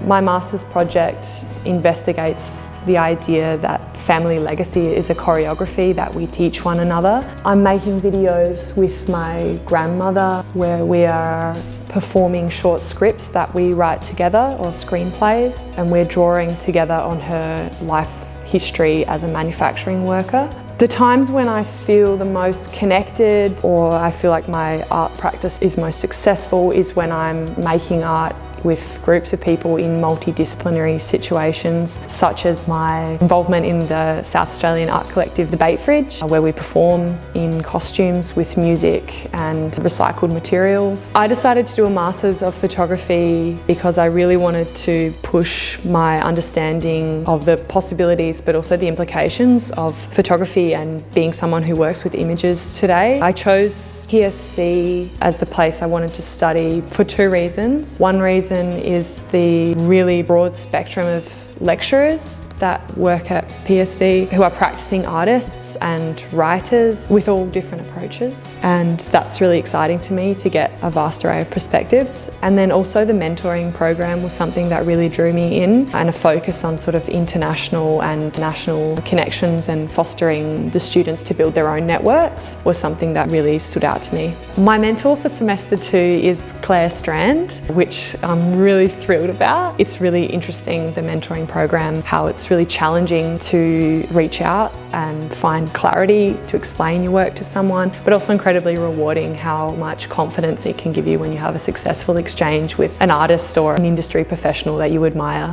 My master's project investigates the idea that family legacy is a choreography that we teach one another. I'm making videos with my grandmother where we are performing short scripts that we write together, or screenplays, and we're drawing together on her life history as a manufacturing worker. The times when I feel the most connected, or I feel like my art practice is most successful, is when I'm making art with groups of people in multidisciplinary situations, such as my involvement in the South Australian art collective, The Bait Fridge, where we perform in costumes with music and recycled materials. I decided to do a Masters of Photography because I really wanted to push my understanding of the possibilities but also the implications of photography and being someone who works with images today. I chose PSC as the place I wanted to study for two reasons. One reason is the really broad spectrum of lecturers that work at PSC who are practicing artists and writers with all different approaches, and that's really exciting to me, to get a vast array of perspectives. And then also the mentoring program was something that really drew me in, and a focus on sort of international and national connections and fostering the students to build their own networks was something that really stood out to me. My mentor for semester 2 is Clare Strand, which I'm really thrilled about. It's really interesting, the mentoring program, how it's really challenging to reach out and find clarity to explain your work to someone, but also incredibly rewarding how much confidence it can give you when you have a successful exchange with an artist or an industry professional that you admire.